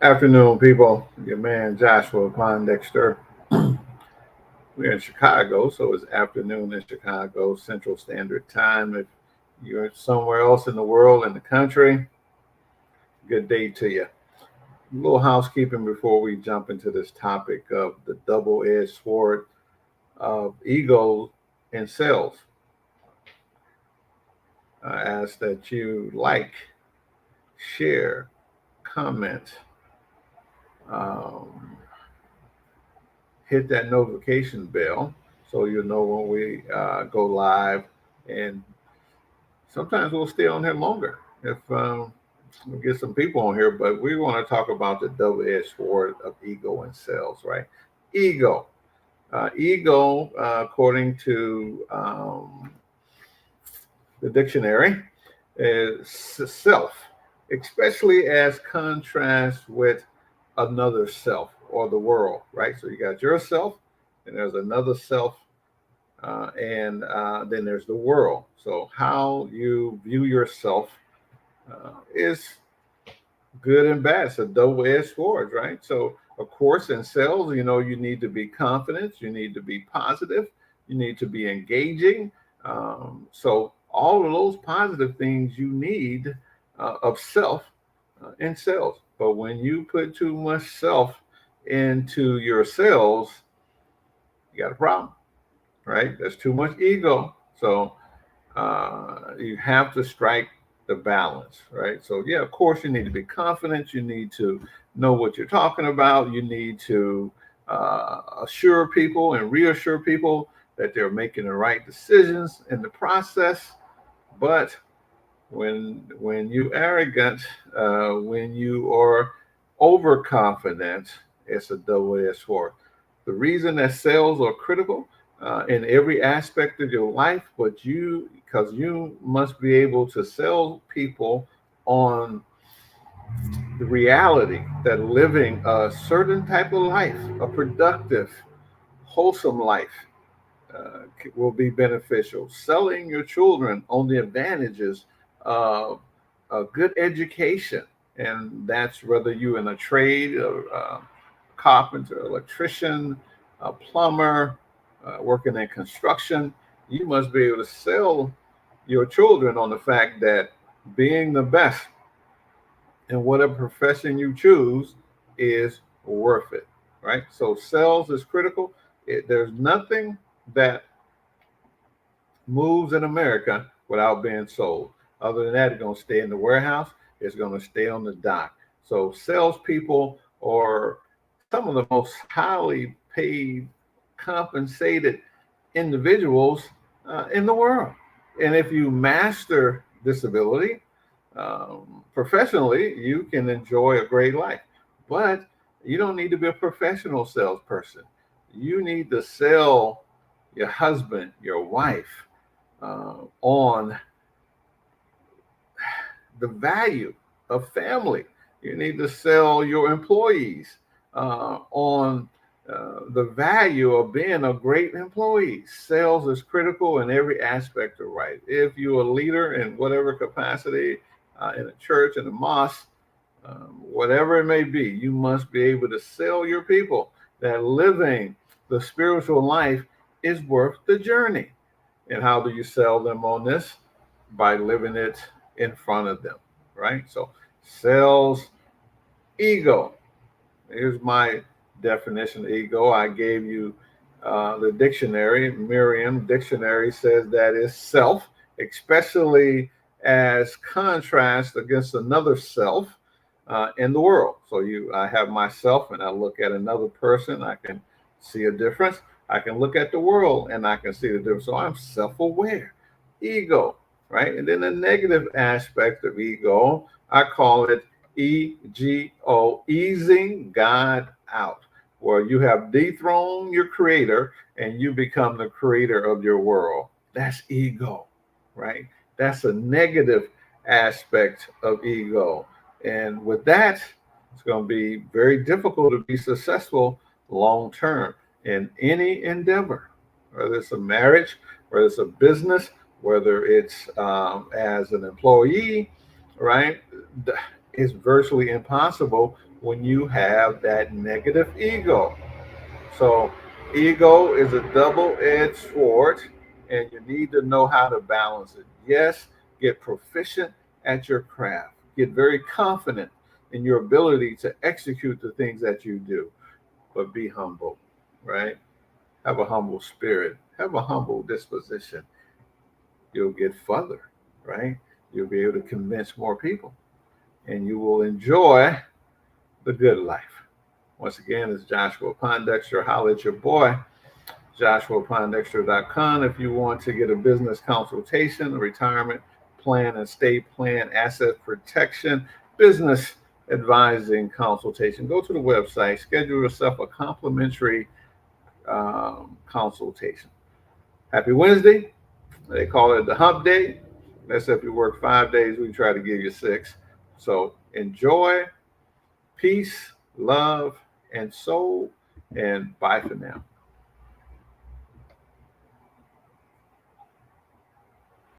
Afternoon, people. Your man Joshua Pondexter. We're in Chicago, so it's afternoon in Chicago, Central Standard Time. If you're somewhere else in the world, in the country, good day to you. A little housekeeping before we jump into this topic of the double edged sword of ego and sales. I ask that you like, share, comment, um, hit that notification bell so you'll know when we go live. And sometimes we'll stay on here longer if we get some people on here. But we want to talk about the double-edged sword of ego and sales, right? Ego, according to the dictionary, is self, especially as contrast with another self or the world, right? So you got yourself, and there's another self, and then there's the world. So how you view yourself is good and bad. It's a double-edged sword, right? So of course, in sales, you need to be confident, you need to be positive, you need to be engaging. So all of those positive things you need of self in sales. But when you put too much self into your sales, you got a problem, right? There's too much ego. So you have to strike the balance, right? So, yeah, of course, you need to be confident. You need to know what you're talking about. You need to assure people and reassure people that they're making the right decisions in the process. But when you arrogant, when you are overconfident, it's a double-edged sword. The reason that sales are critical in every aspect of your life, but because you must be able to sell people on the reality that living a certain type of life, a productive, wholesome life, will be beneficial. Selling your children on the advantages of a good education, and that's whether you're in a trade, a carpenter, electrician, a plumber, working in construction. You must be able to sell your children on the fact that being the best in whatever profession you choose is worth it, right? So sales is critical. There's nothing that moves in America without being sold. Other than that, it's going to stay in the warehouse. It's going to stay on the dock. So salespeople are some of the most highly paid, compensated individuals in the world. And if you master this ability professionally, you can enjoy a great life. But you don't need to be a professional salesperson. You need to sell your husband, your wife, on the value of family. You need to sell your employees on the value of being a great employee. Sales is critical in every aspect of life. If you're a leader in whatever capacity, in a church, in a mosque, whatever it may be, you must be able to sell your people that living the spiritual life is worth the journey. And how do you sell them on this? By living it in front of them, right? So, sales ego. Here's my definition of ego. I gave you the dictionary. Merriam Dictionary says that is self, especially as contrast against another self in the world. So I have myself, and I look at another person. I can see a difference. I can look at the world, and I can see the difference. So I'm self-aware. Ego, right? And then the negative aspect of ego, I call it EGO, easing God out, where you have dethroned your creator and you become the creator of your world. That's ego, right? That's a negative aspect of ego. And with that, it's going to be very difficult to be successful long term in any endeavor, whether it's a marriage, whether it's a business, whether it's as an employee, right? It's virtually impossible when you have that negative ego. So, ego is a double edged sword, and you need to know how to balance it. Yes, get proficient at your craft, get very confident in your ability to execute the things that you do, but be humble, right? Have a humble spirit, have a humble disposition. You'll get further, right? You'll be able to convince more people, and you will enjoy the good life. Once again, it's Joshua Pondexter. Holla at your boy, JoshuaPondexter.com. If you want to get a business consultation, a retirement plan, estate plan, asset protection, business advising consultation, go to the website, schedule yourself a complimentary consultation. Happy Wednesday. They call it the hump day. That's if you work 5 days, we try to give you 6. So enjoy, peace, love, and soul, and bye for now.